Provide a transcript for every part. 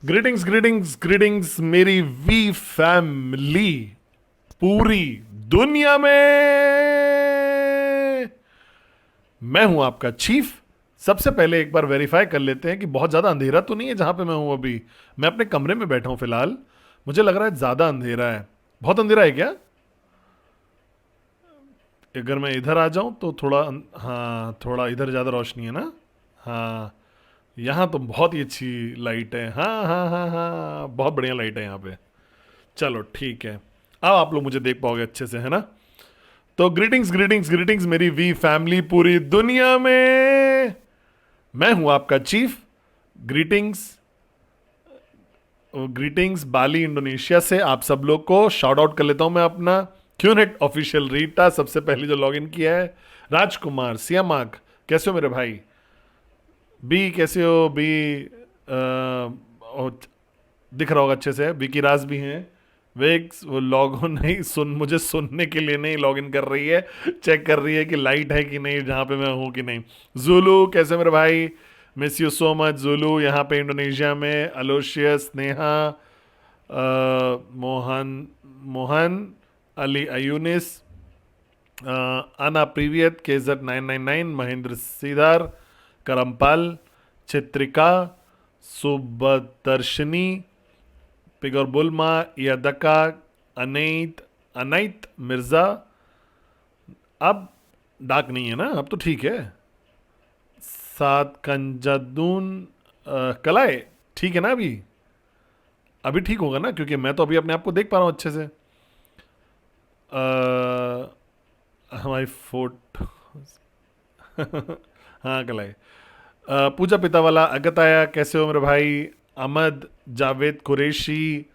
Greetings greetings greetings मेरी we family पूरी दुनिया में। मैं हूं आपका चीफ। सबसे पहले एक बार वेरीफाई कर लेते हैं कि बहुत ज़्यादा अंधेरा तो नहीं है जहां पे मैं हूं अभी। मैं अपने कमरे में बैठा हूं फिलहाल। मुझे लग रहा है ज़्यादा अंधेरा है। बहुत अंधेरा है क्या? अगर मैं इधर आ जाऊं तो थोड़ा हाँ, थोड़ा इधर ज़्यादा रोशनी है ना। हाँ, यहाँ तो बहुत ही अच्छी लाइट है। हाँ हाँ हाँ हाँ, बहुत बढ़िया लाइट है यहाँ पे। चलो ठीक है। अब आप लोग मुझे देख पाओगे अच्छे से, है ना? तो ग्रीटिंग्स ग्रीटिंग्स ग्रीटिंग्स मेरी वी फैमिली पूरी दुनिया में। मैं हूं आपका chief. Greetings greetings Bali Indonesia से आप सब लोग को शाउट आउट कर लेता हूं मैं अपना। क्यूनेट ऑफिशियल रीटा सबसे पहले जो लॉगिन किया है। राजकुमार सियामाक, कैसे हो मेरे भाई? बी कैसे हो बी? दिख रहा होगा अच्छे से। विकी राज भी हैं। वेग्स वो लॉग ऑन नहीं, सुन मुझे सुनने के लिए नहीं लॉग इन कर रही है। चेक कर रही है कि लाइट है कि नहीं जहाँ पे मैं हूँ कि नहीं। जुलू कैसे मेरे भाई? Miss you so much Zulu. यहाँ पे इंडोनेशिया में अलोशियस, नेहा, मोहन मोहन अली अयूनिस, अना प्रीवियत, केजर 999, महेंद्र सीधार, करमपाल, चित्रिका, सुबदर्शनी, पिगोर बुल्मा, यदका, अनैत अनैत मिर्जा। अब डाक नहीं है ना? अब तो ठीक है। सात कंजदून कलाए, ठीक है ना? अभी अभी ठीक होगा ना, क्योंकि मैं तो अभी अपने आप को देख पा रहा हूँ अच्छे से। हमारी फोटो हाँ कलाई। पूजा पितावाला, अगताया कैसे हो मेरे भाई? अहमद जावेद कुरैशी,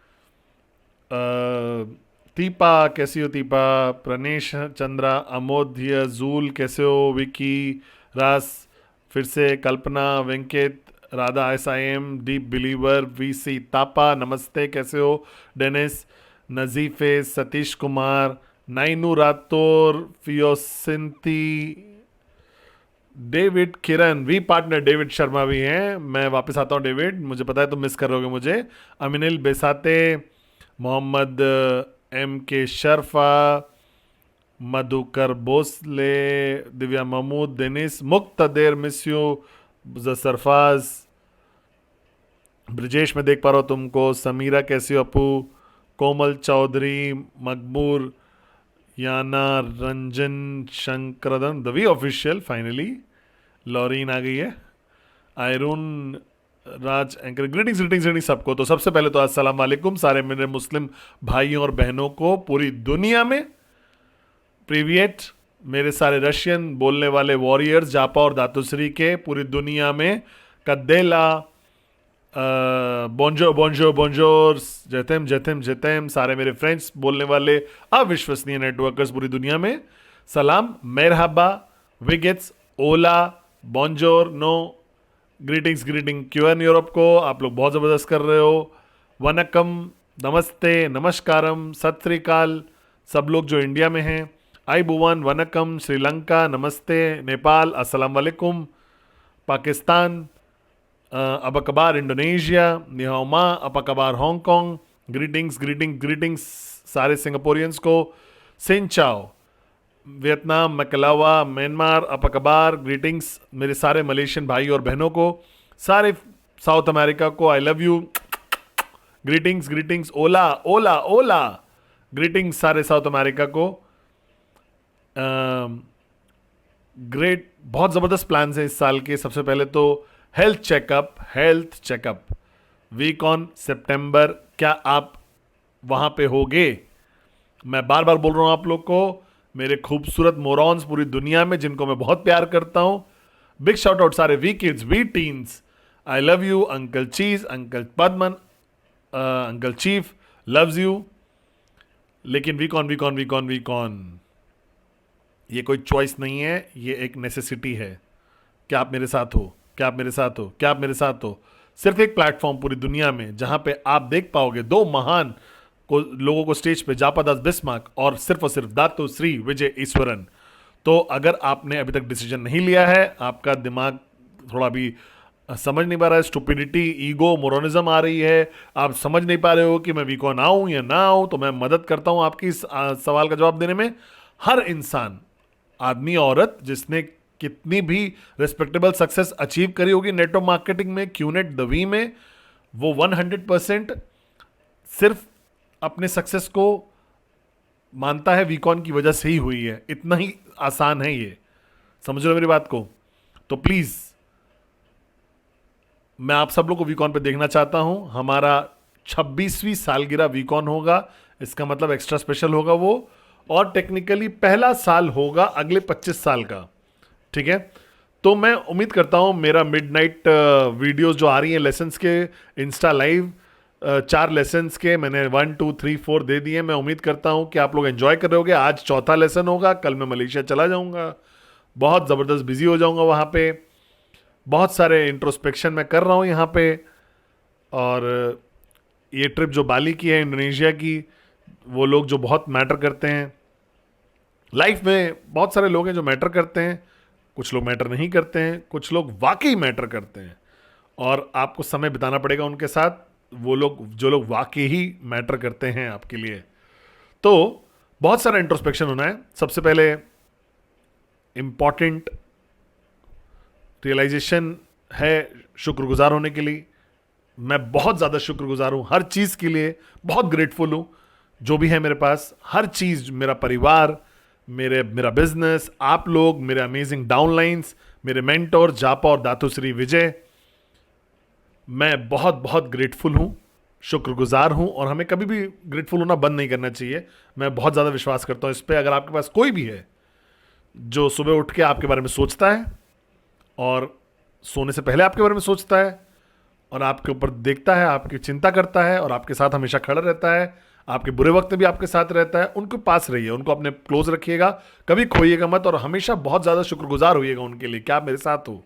तीपा कैसी हो तीपा? प्रणेश चंद्रा, अमोध्य, जूल कैसे हो? विकी रास, फिर से Kalpana, Venkat, Radha, S I M, deep believer, V C Thapa, नमस्ते कैसे हो? डेनिस, नजीफे, सतीश कुमार, नाइनू रातौर, फियोसिंती, David Kiran, V partner David Sharma भी हैं। मैं वापस आता हूँ डेविड, मुझे पता है तुम मिस कर रहोगे मुझे। अमिनिल बेसाते, मोहम्मद एम के शरफा, Madhukar Bhosale, Divya Mahmood, Dennis Muktadir, miss you, सरफाज, ब्रजेश मैं देख पा रहा हूँ तुमको। समीरा कैसी हो अपू? कोमल चौधरी, मकबूर, याना, रंजन शंकरदन, the V official finally. Lauren आ गई है। आयरून Raj anchor, greetings greetings greetings सबको। तो सबसे पहले तो अस्सलाम वालेकुम सारे मेरे मुस्लिम भाइयों और बहनों को पूरी दुनिया में। प्रीवियट मेरे सारे रशियन बोलने वाले वॉरियर्स जापा और धातुश्री के पूरी दुनिया में। कद्देला, बोंजो बोंजो बोंजोर, जैतम जैतम जैतम, सारे मेरे फ्रेंड्स बोलने वाले अविश्वसनीय नेटवर्कर्स पूरी दुनिया में। सलाम, मेरहबा, विगेट्स, ओला, बॉन्जोर नो, ग्रीटिंग्स ग्रीटिंग क्यूएन यूरोप को आप लोग बहुत ज़बरदस्त कर रहे हो। वनकम, नमस्ते, नमस्कारम, सत श्री अकाल सब लोग जो इंडिया में हैं। आई बुवन, वनकम, श्रीलंका, नमस्ते, नेपाल, अस्सलाम वालेकुम, पाकिस्तान, अबकबार, इंडोनेशिया, निहाओमा, अपकबार, हांगकांग, ग्रीटिंग्स ग्रीटिंग ग्रीटिंग्स सारे सिंगापुरियंस को। सिंचाओ, वियतनाम, मकलावा, म्यांमार, अपकबार, ग्रीटिंग्स मेरे सारे मलेशियन भाई और बहनों को। सारे साउथ अमेरिका को आई love you, greetings greetings. Ola Ola Ola, greetings सारे साउथ अमेरिका को। ग्रेट, बहुत ज़बरदस्त प्लान है इस साल के। सबसे पहले तो हेल्थ चेकअप वीक ऑन सितंबर, क्या आप वहाँ पे होगे? मैं बार बार बोल रहा हूँ आप लोग को, मेरे खूबसूरत मोरॉन्स पूरी दुनिया में जिनको मैं बहुत प्यार करता हूँ। बिग शाउट आउट सारे we kids, we teens, I love you. Uncle cheese, uncle Padman, uncle chief loves you. लेकिन वीकॉन ये कोई चॉइस नहीं है, ये एक नेसेसिटी है। क्या आप मेरे साथ हो? क्या आप मेरे साथ हो? क्या आप मेरे साथ हो? सिर्फ एक प्लेटफॉर्म पूरी दुनिया में जहां पे आप देख पाओगे दो महान को लोगों को स्टेज पे, जापादास बिस्मार्क और सिर्फ दातो श्री विजय ईश्वरन। तो अगर आपने अभी तक डिसीजन नहीं लिया है, आपका दिमाग थोड़ा भी समझ नहीं पा रहा है, स्टुपिडिटी, ईगो, मोरनिज्म आ रही है, आप समझ नहीं पा रहे हो कि मैं वीकॉन आऊं या ना आऊं, तो मैं मदद करता हूं आपकी इस सवाल का जवाब देने में। हर इंसान, आदमी औरत, जिसने कितनी भी रिस्पेक्टेबल सक्सेस अचीव करी होगी नेटवर्क मार्केटिंग में, क्यूनेट दवी में, वो 100% सिर्फ अपने सक्सेस को मानता है वीकॉन की वजह से ही हुई है। इतना ही आसान है ये, समझ रहे हो मेरी बात को? तो प्लीज मैं आप सब लोग को वीकॉन पे देखना चाहता हूं। हमारा 26वीं सालगिरह वीकॉन होगा, इसका मतलब एक्स्ट्रा स्पेशल होगा वो, और टेक्निकली पहला साल होगा अगले 25 साल का, ठीक है? तो मैं उम्मीद करता हूं मेरा मिडनाइट वीडियोस जो आ रही हैं लेसन्स के, इंस्टा लाइव 4 लेसन्स के मैंने 1 2 3 4 दे दिए। मैं उम्मीद करता हूं कि आप लोग एंजॉय कर रहे होगे। आज चौथा लेसन होगा, कल मैं मलेशिया चला जाऊंगा, बहुत ज़बरदस्त बिजी हो जाऊंगा वहाँ पे। बहुत सारे इंट्रोस्पेक्शन मैं कर रहा हूँ यहाँ पे। और ये ट्रिप जो बाली की है, इंडोनेशिया की, वो लोग जो बहुत मैटर करते हैं लाइफ में, बहुत सारे लोग हैं जो मैटर करते हैं, कुछ लोग मैटर नहीं करते हैं, कुछ लोग वाकई मैटर करते हैं, और आपको समय बिताना पड़ेगा उनके साथ, वो लोग जो लोग वाकई ही मैटर करते हैं आपके लिए। तो बहुत सारा इंट्रोस्पेक्शन होना है। सबसे पहले इंपॉर्टेंट रियलाइजेशन है शुक्रगुजार होने के लिए। मैं बहुत ज़्यादा शुक्रगुजार हूँ हर चीज़ के लिए, बहुत ग्रेटफुल हूँ जो भी है मेरे पास, हर चीज़, मेरा परिवार, मेरा बिजनेस, आप लोग, मेरे अमेजिंग डाउनलाइंस, मेरे मेंटोर जापा और दातुश्री विजय। मैं बहुत बहुत ग्रेटफुल हूँ, शुक्रगुजार हूँ, और हमें कभी भी ग्रेटफुल होना बंद नहीं करना चाहिए। मैं बहुत ज़्यादा विश्वास करता हूँ इस पर। अगर आपके पास कोई भी है जो सुबह उठ के आपके बारे में सोचता है और सोने से पहले आपके बारे में सोचता है और आपके ऊपर देखता है, आपकी चिंता करता है और आपके साथ हमेशा खड़ा रहता है, आपके बुरे वक्त में भी आपके साथ रहता है, उनके पास रहिए, उनको अपने क्लोज रखिएगा, कभी खोइएगा मत, और हमेशा बहुत ज़्यादा शुक्रगुजार होइएगा उनके लिए कि आप मेरे साथ हो।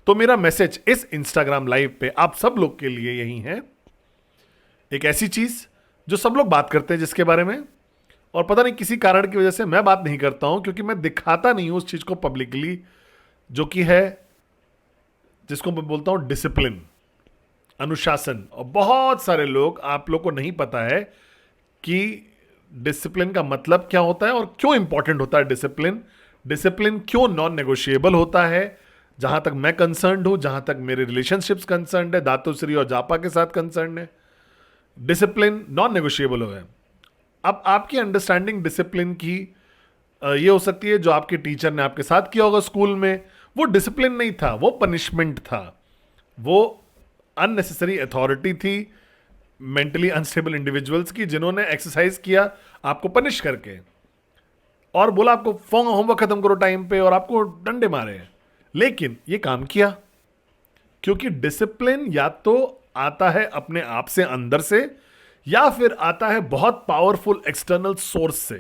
तो मेरा मैसेज इस इंस्टाग्राम लाइव पे आप सब लोग के लिए यही है, एक ऐसी चीज़ जो सब लोग बात करते हैं जिसके बारे में, और पता नहीं किसी कारण की वजह से मैं बात नहीं करता हूं, क्योंकि मैं दिखाता नहीं हूं उस चीज़ को पब्लिकली, जो कि है, जिसको मैं बोलता हूं डिसिप्लिन, अनुशासन। और बहुत सारे लोग, आप लोग को नहीं पता है कि डिसिप्लिन का मतलब क्या होता है और क्यों इंपॉर्टेंट होता है डिसिप्लिन। डिसिप्लिन क्यों नॉन नेगोशिएबल होता है। जहां तक मैं कंसर्न्ड हूं, जहां तक मेरे रिलेशनशिप्स कंसर्न्ड है, दातुश्री और जापा के साथ कंसर्न्ड है, डिसिप्लिन नॉन नेगोशिएबल है। अब आपकी अंडरस्टैंडिंग डिसिप्लिन की ये हो सकती है, जो आपके टीचर ने आपके साथ किया होगा स्कूल में, वो डिसिप्लिन नहीं था, वो पनिशमेंट था, वो अननेसेसरी अथॉरिटी थी मेंटली अनस्टेबल इंडिविजुअल्स की, जिन्होंने एक्सरसाइज किया आपको पनिश करके और बोला आपको होमवर्क खत्म करो टाइम पे, और आपको डंडे मारे। लेकिन ये काम किया क्योंकि डिसिप्लिन या तो आता है अपने आप से, अंदर से, या फिर आता है बहुत पावरफुल एक्सटर्नल सोर्स से।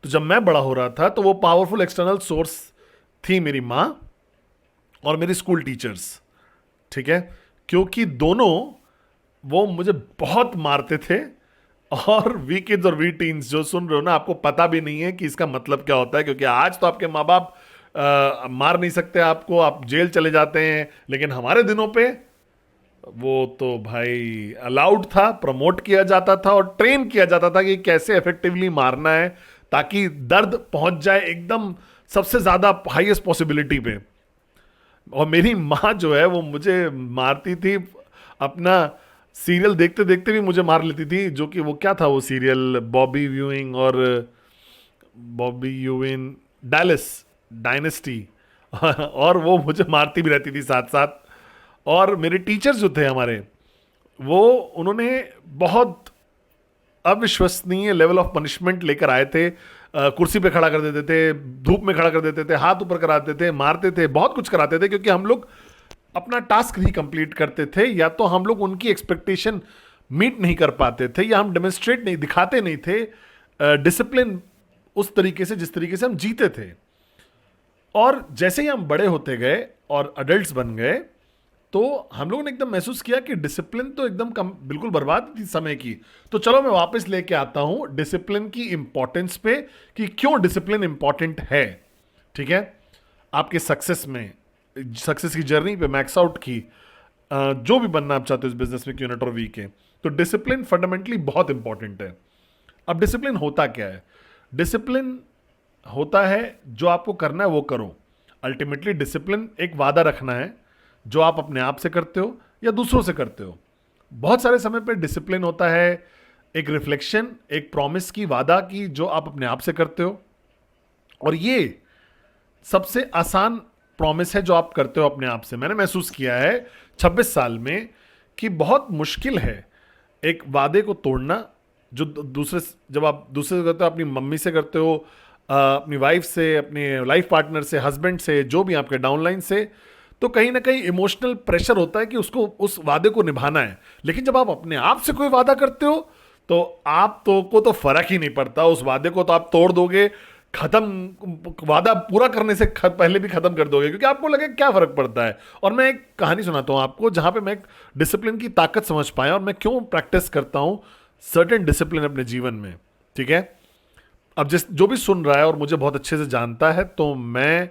तो जब मैं बड़ा हो रहा था तो वो पावरफुल एक्सटर्नल सोर्स थी मेरी मां और मेरे स्कूल टीचर्स, ठीक है? क्योंकि दोनों वो मुझे बहुत मारते थे। और वी किड्स और वी टीन्स जो सुन रहे हो ना, आपको पता भी नहीं है कि इसका मतलब क्या होता है, क्योंकि आज तो आपके माँ बाप मार नहीं सकते आपको, आप जेल चले जाते हैं, लेकिन हमारे दिनों पे वो तो भाई अलाउड था, प्रमोट किया जाता था और ट्रेन किया जाता था कि कैसे इफेक्टिवली मारना है ताकि दर्द पहुंच जाए एकदम सबसे ज्यादा हाईएस्ट पॉसिबिलिटी पे। और मेरी माँ जो है वो मुझे मारती थी, अपना सीरियल देखते देखते भी मुझे मार लेती थी, जो कि वो क्या था वो सीरियल, बॉबी व्यूइंग और बॉबी यूविन डैलिस डायनेस्टी और वो मुझे मारती भी रहती थी साथ साथ। और मेरे टीचर्स जो थे हमारे, वो उन्होंने बहुत अविश्वसनीय लेवल ऑफ पनिशमेंट लेकर आए थे। कुर्सी पे खड़ा कर देते थे, धूप में खड़ा कर देते थे, हाथ ऊपर कराते थे, मारते थे, बहुत कुछ कराते थे, क्योंकि हम लोग अपना टास्क नहीं कंप्लीट करते थे, या तो हम लोग उनकी एक्सपेक्टेशन मीट नहीं कर पाते थे, या हम डेमोन्स्ट्रेट नहीं, दिखाते नहीं थे डिसिप्लिन उस तरीके से जिस तरीके से हम जीते थे। और जैसे ही हम बड़े होते गए और अडल्ट्स बन गए, तो हम लोगों ने एकदम महसूस किया कि डिसिप्लिन तो एकदम कम, बिल्कुल बर्बाद थी समय की। तो चलो मैं वापस लेके आता हूं डिसिप्लिन की इंपॉर्टेंस पे, कि क्यों डिसिप्लिन इंपॉर्टेंट है, ठीक है? आपके सक्सेस में, सक्सेस की जर्नी पे, मैक्स आउट की जो भी बनना आप चाहते हो इस बिजनेस में, क्यों नॉट और वी के, तो डिसिप्लिन फंडामेंटली बहुत इंपॉर्टेंट है। अब डिसिप्लिन होता क्या है? डिसिप्लिन होता है जो आपको करना है वो करो। अल्टीमेटली डिसिप्लिन एक वादा रखना है जो आप अपने आप से करते हो या दूसरों से करते हो। बहुत सारे समय पे डिसिप्लिन होता है एक रिफ्लेक्शन, एक प्रॉमिस की, वादा की, जो आप अपने आप से करते हो। और ये सबसे आसान प्रॉमिस है जो आप करते हो अपने आप से। मैंने महसूस किया है 26 साल में कि बहुत मुश्किल है एक वादे को तोड़ना जो दूसरे, जब आप दूसरे से करते हो, अपनी मम्मी से करते हो, अपनी वाइफ से, अपने लाइफ पार्टनर से, हस्बैंड से, जो भी आपके डाउनलाइन से, तो कहीं ना कहीं इमोशनल प्रेशर होता है कि उसको, उस वादे को निभाना है। लेकिन जब आप अपने आप से कोई वादा करते हो तो आप तो को तो फर्क ही नहीं पड़ता, उस वादे को तो आप तोड़ दोगे, खत्म, वादा पूरा करने से पहले भी खत्म कर दोगे, क्योंकि आपको लगे क्या फर्क पड़ता है। और मैं एक कहानी सुनाता हूं आपको जहां पे मैं एक डिसिप्लिन की ताकत समझ पाया और मैं क्यों प्रैक्टिस करता हूं सर्टेन डिसिप्लिन अपने जीवन में। ठीक है, अब जो भी सुन रहा है और मुझे बहुत अच्छे से जानता है, तो मैं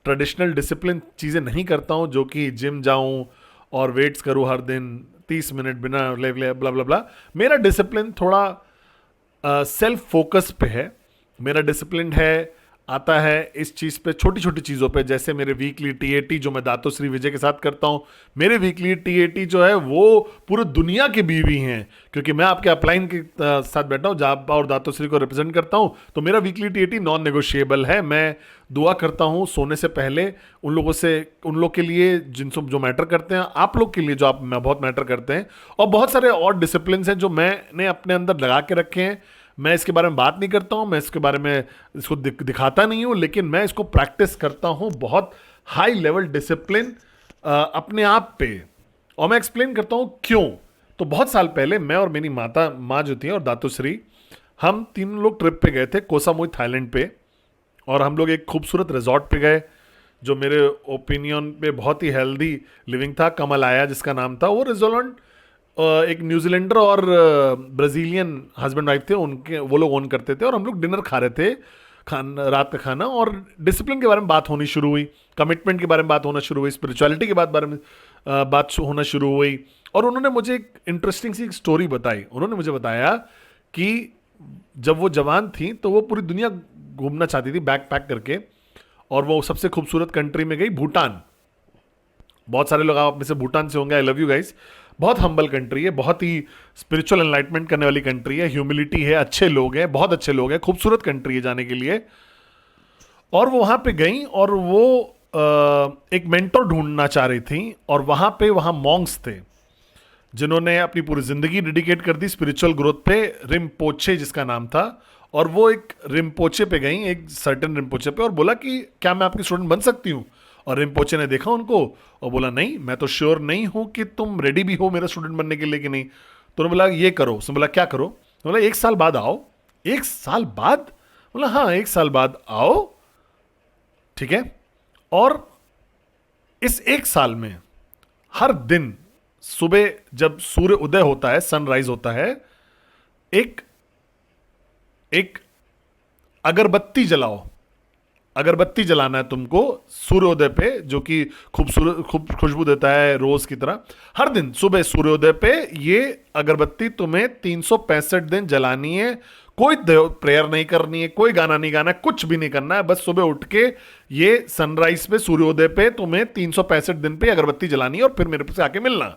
ट्रेडिशनल डिसिप्लिन चीज़ें नहीं करता हूं, जो कि जिम जाऊं और वेट्स करूं हर दिन 30 मिनट बिना ब्ला ब्ला ब्ला। मेरा डिसिप्लिन थोड़ा सेल्फ फोकस पे है। मेरा डिसिप्लिन है, आता है इस चीज़ पे, छोटी छोटी चीज़ों पे, जैसे मेरे वीकली टीएटी जो मैं दातो श्री विजय के साथ करता हूँ। मेरे वीकली टीएटी जो है वो पूरी दुनिया की बीवी हैं, क्योंकि मैं आपके अपलाइन के साथ बैठा हूँ, जाप और दातो श्री को रिप्रेजेंट करता हूँ। तो मेरा वीकली टीएटी नॉन नेगोशिएबल है। मैं दुआ करता हूँ सोने से पहले उन लोगों से, उन लोग के लिए जिनसे जो मैटर करते हैं, आप लोग के लिए जो आप मैं बहुत मैटर करते हैं, और बहुत सारे और डिसिप्लिन हैं जो मैंने अपने अंदर लगा के रखे हैं। मैं इसके बारे में बात नहीं करता हूँ, मैं इसके बारे में इसको दिखाता नहीं हूँ, लेकिन मैं इसको प्रैक्टिस करता हूँ, बहुत हाई लेवल डिसिप्लिन अपने आप पे। और मैं एक्सप्लेन करता हूँ क्यों। तो बहुत साल पहले मैं और मेरी माँ जो थी और दातुश्री, हम तीनों लोग ट्रिप पे गए थे कोह सामुई थाईलैंड पे। और हम लोग एक खूबसूरत रिजॉर्ट पे गए जो मेरे ओपिनियन पे बहुत ही हेल्दी लिविंग था, कमल आया जिसका नाम था। वो रिजोर्ट एक न्यूजीलैंडर और ब्राज़ीलियन हस्बैंड वाइफ थे, उनके वो लोग ओन करते थे। और हम लोग डिनर खा रहे थे, रात का खाना, और डिसिप्लिन के बारे में बात होनी शुरू हुई, कमिटमेंट के बारे में बात होना शुरू हुई, स्पिरिचुअलिटी के बारे में बात होना शुरू हुई। और उन्होंने मुझे एक इंटरेस्टिंग सी स्टोरी बताई। उन्होंने मुझे बताया कि जब वो जवान थी तो वो पूरी दुनिया घूमना चाहती थी बैक पैक करके, और वो सबसे खूबसूरत कंट्री में गई, भूटान। बहुत सारे लोग आप में से भूटान से होंगे, आई लव यू गाइस। बहुत हम्बल कंट्री है, बहुत ही स्पिरिचुअल एनलाइटमेंट करने वाली कंट्री है, ह्यूमिलिटी है, अच्छे लोग हैं, बहुत अच्छे लोग हैं, खूबसूरत कंट्री है जाने के लिए। और वो वहाँ पे गई और वो एक मेंटर ढूंढना चाह रही थी, और वहाँ मॉन्क्स थे जिन्होंने अपनी पूरी जिंदगी डेडिकेट कर दी स्पिरिचुअल ग्रोथ पे, रिम्पोचे जिसका नाम था। और वो एक रिम्पोचे पे गई, एक सर्टेन रिम्पोचे पे, और बोला कि क्या मैं आपकी स्टूडेंट बन सकती हूँ। और रिम्पोचे ने देखा उनको और बोला नहीं, मैं तो श्योर नहीं हूं कि तुम रेडी भी हो मेरा स्टूडेंट बनने के लिए कि नहीं। तो उन्होंने बोला ये करो। उसने बोला क्या करो? तो बोला 1 साल बाद आओ। 1 साल बाद? बोला हाँ 1 साल बाद आओ, ठीक है। और इस 1 साल में हर दिन सुबह जब सूर्य उदय होता है, सनराइज होता है, एक एक अगरबत्ती जलाओ। अगरबत्ती जलाना है तुमको सूर्योदय पे, जो कि खूबसूरत खुशबू देता है रोज की तरह। हर दिन सुबह सूर्योदय पे ये अगरबत्ती तुम्हें 365 दिन जलानी है। कोई प्रेयर नहीं करनी है, कोई गाना नहीं गाना है, कुछ भी नहीं करना है। बस सुबह उठ के ये सनराइज पे, सूर्योदय पे तुम्हें 365 दिन पे अगरबत्ती जलानी है, और फिर मेरे से आके मिलना।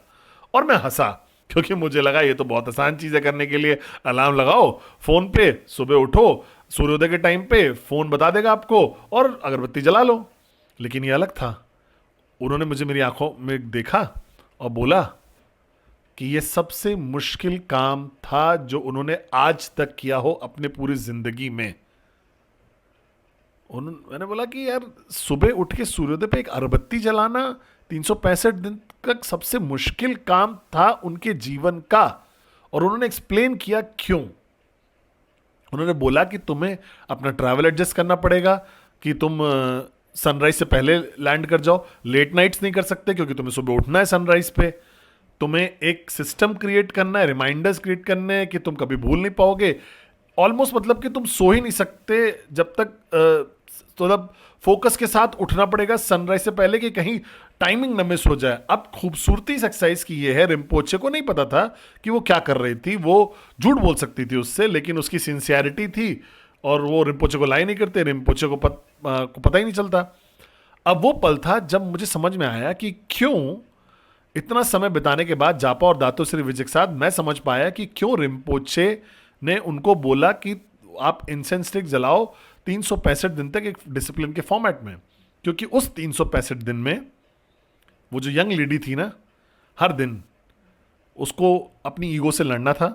और मैं हंसा, क्योंकि मुझे लगा ये तो बहुत आसान चीज है करने के लिए। अलार्म लगाओ फोन पे, सुबह उठो, सूर्योदय के टाइम पे फोन बता देगा आपको, और अगरबत्ती जला लो। लेकिन ये अलग था। उन्होंने मुझे मेरी आंखों में देखा और बोला कि ये सबसे मुश्किल काम था जो उन्होंने आज तक किया हो अपने पूरी जिंदगी में। मैंने बोला कि यार सुबह उठ के सूर्योदय पे एक अगरबत्ती जलाना 365 दिन का सबसे मुश्किल काम था उनके जीवन का। और उन्होंने एक्सप्लेन किया क्यों। उन्होंने बोला कि तुम्हें अपना ट्रैवल एडजस्ट करना पड़ेगा, कि तुम सनराइज से पहले लैंड कर जाओ, लेट नाइट्स नहीं कर सकते क्योंकि तुम्हें सुबह उठना है सनराइज पे। तुम्हें एक सिस्टम क्रिएट करना है, रिमाइंडर्स क्रिएट करने हैं कि तुम कभी भूल नहीं पाओगे। ऑलमोस्ट मतलब कि तुम सो ही नहीं सकते जब तक, तो तब फोकस के साथ उठना पड़ेगा सनराइज से पहले, कि कहीं टाइमिंग न मिस हो जाए। अब खूबसूरती इस एक्सरसाइज की ये है, रिम्पोचे को नहीं पता था कि वो क्या कर रही थी, वो झूठ बोल सकती थी उससे, लेकिन उसकी सिंसियरिटी थी और वो रिम्पोचे को लाई नहीं करते, रिम्पोचे को पता ही नहीं चलता। अब वो पल था जब मुझे समझ में आया कि क्यों इतना समय बिताने के बाद जापा और दातो श्री विजय के साथ मैं समझ पाया कि क्यों रिम्पोचे ने उनको बोला कि आप इंसेंस स्टिक जलाओ 365 दिन तक एक डिसिप्लिन के फॉर्मेट में। क्योंकि उस 365 दिन में वो जो यंग लेडी थी ना, हर दिन उसको अपनी ईगो से लड़ना था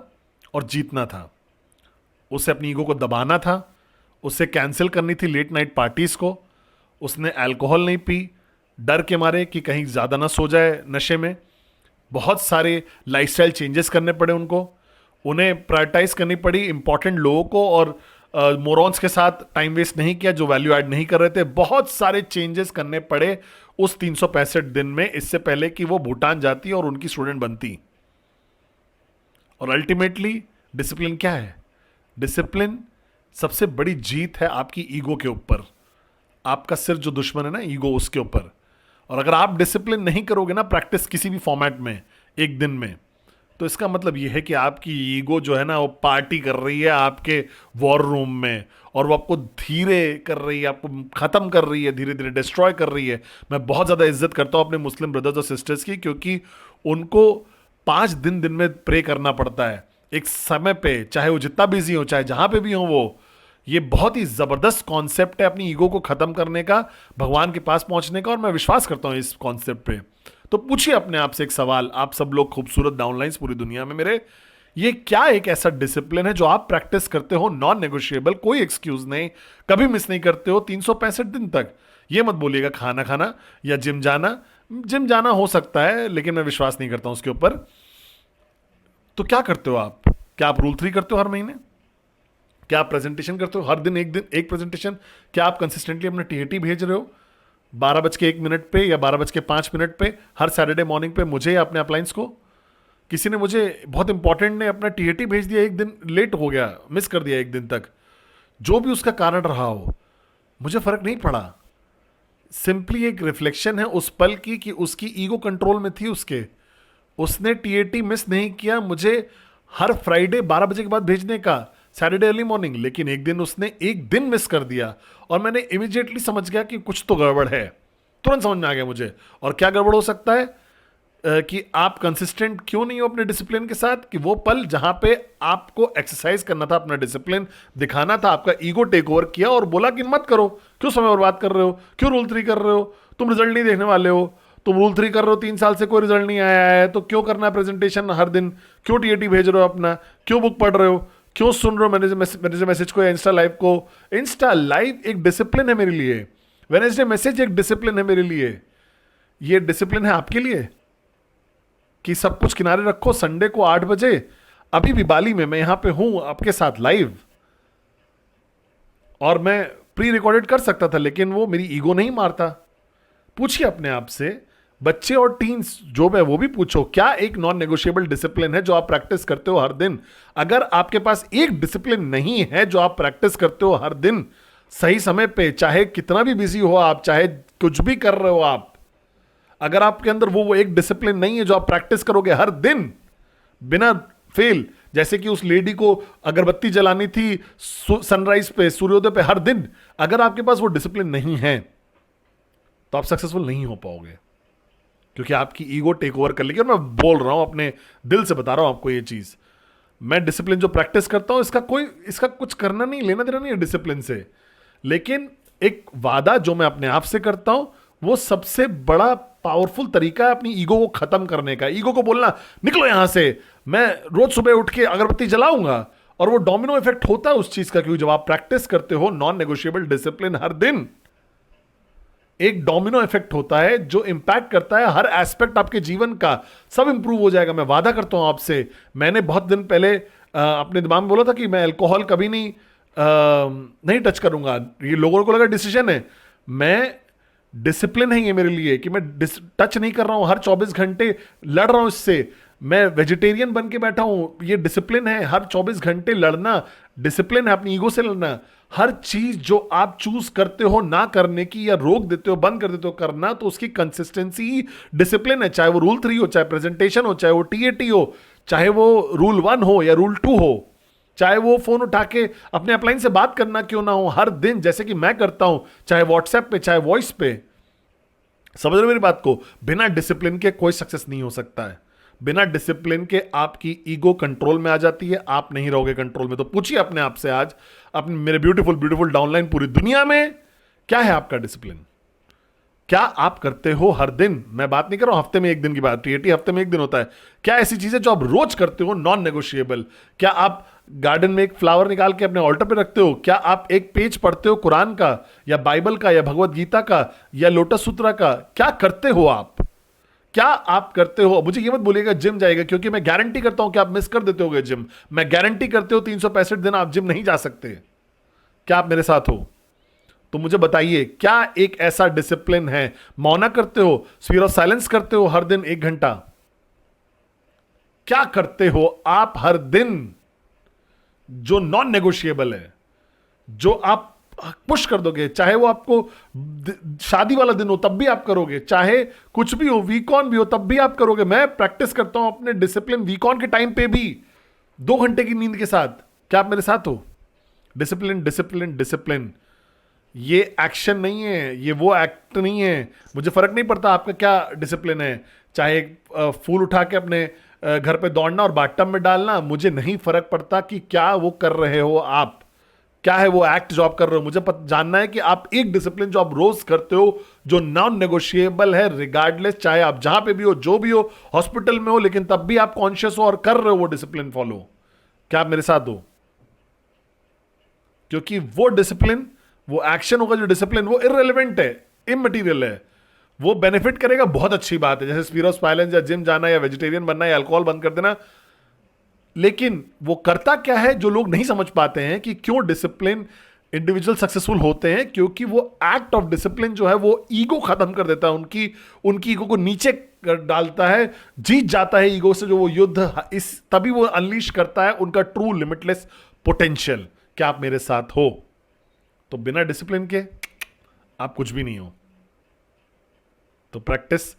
और जीतना था, उसे अपनी ईगो को दबाना था, उसे कैंसिल करनी थी लेट नाइट पार्टीज को। उसने अल्कोहल नहीं पी डर के मारे कि कहीं ज़्यादा ना सो जाए नशे में। बहुत सारे लाइफस्टाइल चेंजेस करने पड़े उनको, उन्हें प्रायोरिटाइज करनी पड़ी इंपॉर्टेंट लोगों को और मोरॉन्स के साथ टाइम वेस्ट नहीं किया जो वैल्यू ऐड नहीं कर रहे थे। बहुत सारे चेंजेस करने पड़े उस 365 दिन में, इससे पहले कि वो भूटान जाती और उनकी स्टूडेंट बनती। और अल्टीमेटली डिसिप्लिन क्या है? डिसिप्लिन सबसे बड़ी जीत है आपकी ईगो के ऊपर। आपका सिर्फ जो दुश्मन है ना ईगो, उसके ऊपर। और अगर आप डिसिप्लिन नहीं करोगे ना प्रैक्टिस किसी भी फॉर्मेट में एक दिन में, तो इसका मतलब ये है कि आपकी ईगो जो है ना वो पार्टी कर रही है आपके वॉर रूम में, और वो आपको धीरे कर रही है, आपको ख़त्म कर रही है, धीरे धीरे डिस्ट्रॉय कर रही है। मैं बहुत ज़्यादा इज्जत करता हूँ अपने मुस्लिम ब्रदर्स और सिस्टर्स की, क्योंकि उनको 5 दिन में प्रे करना पड़ता है एक समय पे, चाहे वो जितना बिजी हो, चाहे जहाँ पे भी हो वो। ये बहुत ही ज़बरदस्त कॉन्सेप्ट है अपनी ईगो को ख़त्म करने का, भगवान के पास पहुँचने का, और मैं विश्वास करता हूँ इस कॉन्सेप्ट पे। तो पूछिए अपने आप से एक सवाल, आप सब लोग खूबसूरत डाउनलाइंस पूरी दुनिया में मेरे, ये क्या एक ऐसा डिसिप्लिन है जो आप प्रैक्टिस करते हो, नॉन नेगोशिएबल, कोई एक्सक्यूज नहीं, कभी मिस नहीं करते हो 365 दिन तक? ये मत बोलिएगा खाना खाना या जिम जाना। जिम जाना हो सकता है लेकिन मैं विश्वास नहीं करता हूं उसके ऊपर। तो क्या करते हो आप? क्या आप रूल 3 करते हो हर महीने? क्या आप प्रेजेंटेशन करते हो हर दिन एक प्रेजेंटेशन? क्या आप कंसिस्टेंटली अपने टीएटी भेज रहे हो 12:01 पे या 12:05 पे हर सैटरडे मॉर्निंग पे, मुझे या अपने अपलाइंस को? किसी ने मुझे बहुत इंपॉर्टेंट ने अपना टीएटी भेज दिया, एक दिन लेट हो गया, मिस कर दिया एक दिन तक, जो भी उसका कारण रहा हो, मुझे फर्क नहीं पड़ा। सिंपली एक रिफ्लेक्शन है उस पल की कि उसकी ईगो कंट्रोल में थी उसने टीएटी मिस नहीं किया मुझे हर फ्राइडे 12 बजे के बाद भेजने का, सैटरडे अर्ली मॉर्निंग, लेकिन एक दिन उसने एक दिन मिस कर दिया और मैंने इमीडिएटली समझ गया कि कुछ तो गड़बड़ है। तुरंत समझ में आ गया मुझे। और क्या गड़बड़ हो सकता है? कि आप कंसिस्टेंट क्यों नहीं हो अपने डिसिप्लिन के साथ, कि वो पल जहां पे आपको एक्सरसाइज करना था, अपना डिसिप्लिन दिखाना था, आपका ईगो टेक ओवर किया और बोला कि मत करो, क्यों समय बर्बाद कर रहे हो, क्यों रूल 3 कर रहे हो, तुम रिजल्ट नहीं देखने वाले हो, तुम रूल 3 कर रहे हो 3 साल से कोई रिजल्ट नहीं आया है, तो क्यों करना है प्रेजेंटेशन हर दिन, क्यों टीएटी भेज रहे हो अपना, क्यों बुक पढ़ रहे हो, क्यों सुन रहे हो मैनेजर मैसेज को या इंस्टा लाइव को? इंस्टा लाइव एक डिसिप्लिन है मेरे लिए, वेडनेसडे मैसेज एक डिसिप्लिन है मेरे लिए। ये डिसिप्लिन है आपके लिए कि सब कुछ किनारे रखो, संडे को 8 बजे, अभी भी बाली में मैं यहां पे हूं आपके साथ लाइव, और मैं प्री रिकॉर्डेड कर सकता था लेकिन वो मेरी ईगो नहीं मारता। पूछिए अपने आप से, बच्चे और टीन्स जो है वो भी पूछो, क्या एक नॉन नेगोशिएबल डिसिप्लिन है जो आप प्रैक्टिस करते हो हर दिन? अगर आपके पास एक डिसिप्लिन नहीं है जो आप प्रैक्टिस करते हो हर दिन सही समय पे, चाहे कितना भी बिजी हो आप, चाहे कुछ भी कर रहे हो आप, अगर आपके अंदर वो एक डिसिप्लिन नहीं है जो आप प्रैक्टिस करोगे हर दिन बिना फेल, जैसे कि उस लेडी को अगरबत्ती जलानी थी सनराइज पे, सूर्योदय पे हर दिन, अगर आपके पास वो डिसिप्लिन नहीं है तो आप सक्सेसफुल नहीं हो पाओगे, क्योंकि आपकी ईगो टेक ओवर कर लेगी। और मैं बोल रहा हूं, अपने दिल से बता रहा हूं आपको ये चीज, मैं डिसिप्लिन जो प्रैक्टिस करता हूं इसका कुछ करना नहीं, लेना देना नहीं है डिसिप्लिन से, लेकिन एक वादा जो मैं अपने आप से करता हूं वो सबसे बड़ा पावरफुल तरीका है अपनी ईगो को खत्म करने का। ईगो को बोलना निकलो यहां से, मैं रोज सुबह उठ के अगरबत्ती जलाऊंगा, और वो डोमिनो इफेक्ट होता है उस चीज का, क्योंकि जब आप प्रैक्टिस करते हो नॉन नेगोशिएबल डिसिप्लिन हर दिन, एक डोमिनो इफेक्ट होता है जो इंपैक्ट करता है हर एस्पेक्ट आपके जीवन का, सब इंप्रूव हो जाएगा। मैं वादा करता हूं आपसे, मैंने बहुत दिन पहले अपने दिमाग में बोला था कि मैं अल्कोहल कभी नहीं टच करूंगा, ये लोगों को लगा डिसीजन है, मैं डिसिप्लिन है ये मेरे लिए कि मैं टच नहीं कर रहा हूं, हर 24 घंटे लड़ रहा हूं इससे, मैं वेजिटेरियन बन के बैठा हूं, ये डिसिप्लिन है हर 24 घंटे लड़ना डिसिप्लिन है अपनी ईगो से लड़ना। हर चीज जो आप चूज करते हो ना करने की या रोक देते हो, बंद कर देते हो करना, तो उसकी कंसिस्टेंसी ही डिसिप्लिन है। चाहे वो रूल 3 हो, चाहे प्रेजेंटेशन हो, चाहे वो TAT हो, चाहे वो रूल 1 हो या रूल 2 हो, चाहे वो फोन उठा के अपने अपलाइन से बात करना क्यों ना हो, हर दिन जैसे कि मैं करता हूं, चाहे व्हाट्सएप पे चाहे वॉइस पे। समझ रहे हो मेरी बात को? बिना डिसिप्लिन के कोई सक्सेस नहीं हो सकता है। बिना डिसिप्लिन के आपकी ईगो कंट्रोल में आ जाती है, आप नहीं रहोगे कंट्रोल में। तो पूछिए अपने आप से आज, अपने मेरे ब्यूटीफुल ब्यूटीफुल डाउनलाइन पूरी दुनिया में, क्या है आपका डिसिप्लिन? क्या आप करते हो हर दिन? मैं बात नहीं कर रहा हूं हफ्ते में एक दिन की बात, TAT हफ्ते में एक दिन होता है। क्या ऐसी चीजें जो आप रोज करते हो, नॉन नेगोशिएबल? क्या आप गार्डन में एक फ्लावर निकाल के अपने ऑल्टर पे रखते हो? क्या आप एक पेज पढ़ते हो कुरान का या बाइबल का या भगवत गीता का या लोटस सूत्रा का? क्या करते हो आप? क्या आप करते हो? मुझे ये मत बोलिएगा जिम जाएगा, क्योंकि मैं गारंटी करता हूं कि आप मिस कर देते होगे जिम। मैं गारंटी करते हो 365 दिन आप जिम नहीं जा सकते। क्या आप मेरे साथ हो? तो मुझे बताइए, क्या एक ऐसा डिसिप्लिन है? मौना करते हो, स्फीयर ऑफ साइलेंस करते हो हर दिन 1 घंटा? क्या करते हो आप हर दिन जो नॉन नेगोशिएबल है, जो आप पुश कर दोगे? चाहे वो आपको शादी वाला दिन हो तब भी आप करोगे, चाहे कुछ भी हो, वीक ऑन भी हो तब भी आप करोगे। मैं प्रैक्टिस करता हूं अपने डिसिप्लिन वीक ऑन के टाइम पे भी 2 घंटे की नींद के साथ। क्या आप मेरे साथ हो? डिसिप्लिन डिसिप्लिन डिसिप्लिन, ये एक्शन नहीं है, ये वो एक्ट नहीं है। मुझे फर्क नहीं पड़ता आपका क्या डिसिप्लिन है, चाहे फूल उठा के अपने घर पे दौड़ना और बाथटब में डालना, मुझे नहीं फर्क पड़ता कि क्या वो कर रहे हो आप, क्या है वो एक्ट जो आप कर रहे हो। मुझे जानना है कि आप एक डिसिप्लिन जो आप रोज करते हो, जो नॉन नेगोशिएबल है, रिगार्डलेस चाहे आप जहां पे भी हो, जो भी हो, हॉस्पिटल में हो, लेकिन तब भी आप कॉन्शियस हो और कर रहे हो वो डिसिप्लिन फॉलो। क्या आप मेरे साथ हो? क्योंकि वो डिसिप्लिन, वो एक्शन होगा जो डिसिप्लिन, वो इररिलेवेंट है, इममटेरियल है। वो बेनिफिट करेगा, बहुत अच्छी बात है, जैसे स्फीयर ऑफ साइलेंस या जिम जाना या वेजिटेरियन बनना या अल्कोहल बंद कर देना। लेकिन वो करता क्या है जो लोग नहीं समझ पाते हैं कि क्यों डिसिप्लिन इंडिविजुअल सक्सेसफुल होते हैं? क्योंकि वो एक्ट ऑफ डिसिप्लिन जो है वो ईगो खत्म कर देता है, उनकी ईगो को नीचे कर डालता है, जीत जाता है ईगो से जो वो युद्ध, इस तभी वो अनलीश करता है उनका ट्रू लिमिटलेस पोटेंशियल। क्या आप मेरे साथ हो? तो बिना डिसिप्लिन के आप कुछ भी नहीं हो। तो practice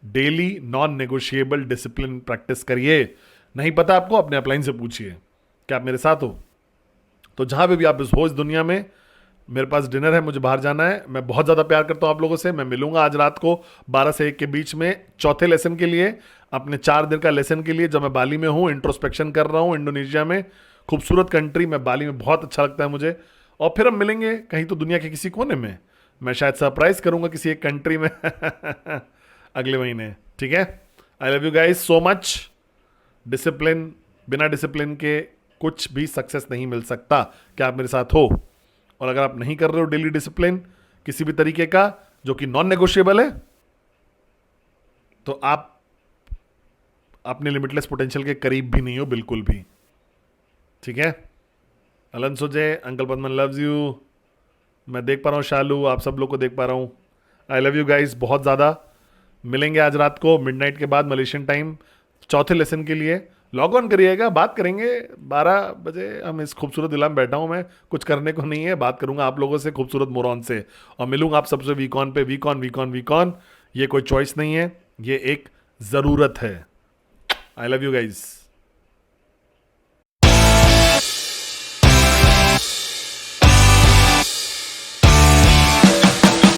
daily non negotiable discipline practice करिए। नहीं पता आपको, अपने अपलाइन से पूछिए। क्या आप मेरे साथ हो? तो जहां पे भी आप हो इस दुनिया में, मेरे पास डिनर है, मुझे बाहर जाना है। मैं बहुत ज़्यादा प्यार करता हूं आप लोगों से। मैं मिलूंगा आज रात को 12 से 1 के बीच में, चौथे लेसन के लिए, अपने 4 दिन का लेसन के लिए, जब मैं बाली में हूं, इंट्रोस्पेक्शन कर रहा हूं इंडोनेशिया में। खूबसूरत कंट्री में, बाली में बहुत अच्छा लगता है मुझे। और फिर हम मिलेंगे कहीं तो दुनिया के किसी कोने में। मैं शायद सरप्राइज करूंगा किसी एक कंट्री में अगले महीने। ठीक है? I love you guys so much. Discipline, बिना डिसिप्लिन के कुछ भी सक्सेस नहीं मिल सकता। क्या आप मेरे साथ हो? और अगर आप नहीं कर रहे हो डेली डिसिप्लिन किसी भी तरीके का जो कि नॉन नेगोशिएबल है, तो आप अपने लिमिटलेस पोटेंशियल के करीब भी नहीं हो, बिल्कुल भी। ठीक है? Alan Sujay, uncle Padman loves you. मैं देख पा रहा हूँ शालू, आप सब लोग को देख पा रहा हूँ। आई लव यू गाइज बहुत ज़्यादा। मिलेंगे आज रात को मिडनाइट के बाद मलेशियन टाइम, चौथे लेसन के लिए। लॉग ऑन करिएगा, बात करेंगे 12 बजे। हम इस खूबसूरत दिला में बैठा हूँ मैं, कुछ करने को नहीं है, बात करूंगा आप लोगों से, खूबसूरत मोरॉन से, और मिलूंगा आप सबसे वीक ऑन पे। Weekend weekend weekend, ये कोई चॉइस नहीं है, ये एक ज़रूरत है। I love you guys.